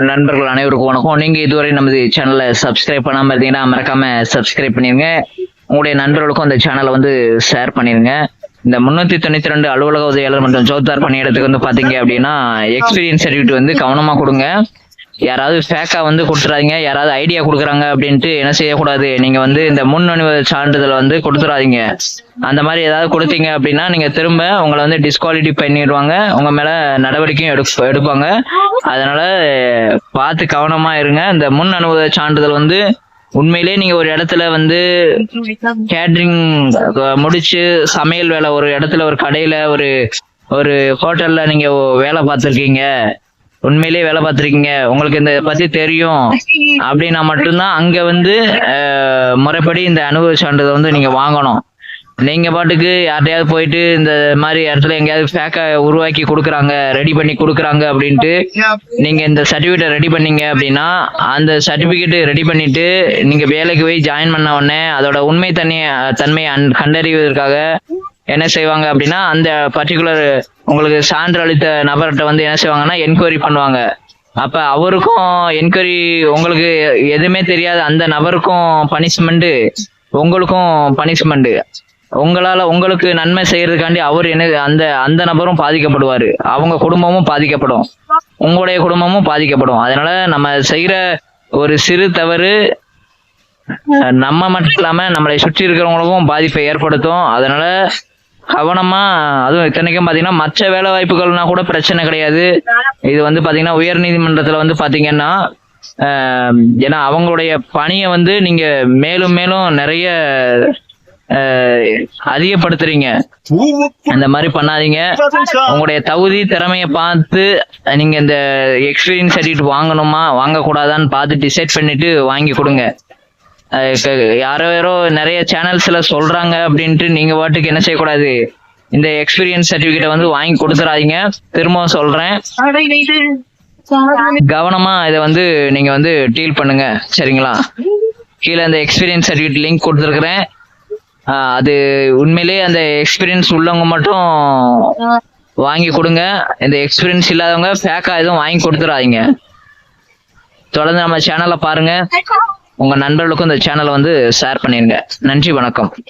நண்பர்கள் அனைவருக்கும் வணக்கம். நீங்க இதுவரை நமது சேனலை சப்ஸ்கிரைப் பண்ணாம இருந்தீங்கன்னா மறக்காம சப்ஸ்கிரைப் பண்ணிருங்க. உங்களுடைய நண்பர்களுக்கும் அந்த சேனலை வந்து ஷேர் பண்ணிருங்க. இந்த 392 அலுவலக உதவியாளர் மற்றும் ஜோத்தார் பணியிடத்துக்கு வந்து பாத்தீங்க அப்படின்னா எக்ஸ்பீரியன்ஸ் சர்டிஃபிகேட் வந்து கவனமா கொடுங்க. யாராவது ஃபேக்கா வந்து கொடுத்துறாதீங்க. யாராவது ஐடியா கொடுக்குறாங்க அப்படின்ட்டு என்ன செய்யக்கூடாது, நீங்க வந்து இந்த முன் அனுபவ சான்றிதழ் வந்து கொடுத்துறாதீங்க. அந்த மாதிரி ஏதாவது கொடுத்தீங்க அப்படின்னா நீங்க திரும்ப உங்களை வந்து டிஸ்குவாலிட்டி பண்ணிடுவாங்க, உங்க மேல நடவடிக்கையும் எடுப்பாங்க. அதனால பார்த்து கவனமா இருங்க. இந்த முன் அனுபவ சான்றிதழ் வந்து உண்மையிலே நீங்க ஒரு இடத்துல வந்து கேட்டரிங் முடிச்சு சமையல் வேலை, ஒரு இடத்துல ஒரு கடையில ஒரு ஹோட்டல்ல நீங்க வேலை பார்த்துருக்கீங்க, உண்மையிலேயே வேலை பார்த்துருக்கீங்க, உங்களுக்கு இந்த பத்தி தெரியும் அப்படின்னா மட்டும்தான் அங்க வந்து முறைப்படி இந்த அனுபவ சான்றிதழ் வந்து நீங்க வாங்கணும். நீங்க பாட்டுக்கு யார்ட்டையாவது போயிட்டு இந்த மாதிரி இடத்துல எங்கேயாவது ஃபேக்கா உருவாக்கி கொடுக்குறாங்க, ரெடி பண்ணி கொடுக்குறாங்க அப்படின்ட்டு நீங்க இந்த சர்டிஃபிகேட்டை ரெடி பண்ணீங்க அப்படின்னா அந்த சர்டிஃபிகேட் ரெடி பண்ணிட்டு நீங்க வேலைக்கு போய் ஜாயின் பண்ண உடனே அதோட உண்மை தன்மையை கண்டறிவதற்காக என்ன செய்வாங்க அப்படின்னா அந்த பர்டிகுலர் உங்களுக்கு சான்று அளித்த நபர்கிட்ட வந்து என்ன செய்வாங்கன்னா என்கொயரி பண்ணுவாங்க. அப்ப அவருக்கும் என்கொயரி, உங்களுக்கு எதுவுமே தெரியாது அந்த நபருக்கும் பனிஷ்மெண்ட், உங்களுக்கும் பனிஷ்மெண்ட். உங்களுக்கு நன்மை செய்யறதுக்காண்டி அவர் என்ன அந்த நபரும் பாதிக்கப்படுவாரு, அவங்க குடும்பமும் பாதிக்கப்படும், உங்களுடைய குடும்பமும் பாதிக்கப்படும். அதனால நம்ம செய்யற ஒரு சிறு தவறு நம்ம மட்டும் இல்லாம நம்மளை சுற்றி இருக்கிறவங்களுக்கும் பாதிப்பை ஏற்படுத்தும். அதனால கவனமா, அதுவும் இத்தனைக்கும் பாத்தீங்கன்னா மற்ற வேலை வாய்ப்புகள்னா கூட பிரச்சனை கிடையாது. இது வந்து பாத்தீங்கன்னா உயர் நீதிமன்றத்துல வந்து பாத்தீங்கன்னா ஏன்னா அவங்களுடைய பணியை வந்து நீங்க மேலும் மேலும் நிறைய அதிகப்படுத்துறீங்க. அந்த மாதிரி பண்ணாதீங்க. உங்களுடைய தகுதி திறமைய பார்த்து நீங்க இந்த எக்ஸ்பீரியன்ஸ் சர்டிஃபிகேட் வாங்கணுமா வாங்கக்கூடாதான்னு பார்த்து டிசைட் பண்ணிட்டு வாங்கி கொடுங்க. யாரோ நிறைய சேனல்ஸ்ல சொல்றாங்க அப்படின்ட்டு நீங்க பாட்டுக்கு என்ன செய்யக்கூடாது, இந்த எக்ஸ்பீரியன்ஸ் சர்டிஃபிகேட்டை வந்து வாங்கி கொடுத்துறாதீங்க. திரும்பவும் சொல்றேன், கவனமா இதை வந்து நீங்க வந்து டீல் பண்ணுங்க, சரிங்களா? கீழே அந்த எக்ஸ்பீரியன்ஸ் சர்டிஃபிகேட் லிங்க் கொடுத்துருக்குறேன். அது உண்மையிலேயே அந்த எக்ஸ்பீரியன்ஸ் உள்ளவங்க மட்டும் வாங்கி கொடுங்க. இந்த எக்ஸ்பீரியன்ஸ் இல்லாதவங்க ஃபேக்கா எதுவும் வாங்கி கொடுத்துறாதீங்க. தொடர்ந்து நம்ம சேனலை பாருங்க, உங்க நண்பர்களுக்கும் இந்த சேனலை வந்து ஷேர் பண்ணிருங்க. நன்றி, வணக்கம்.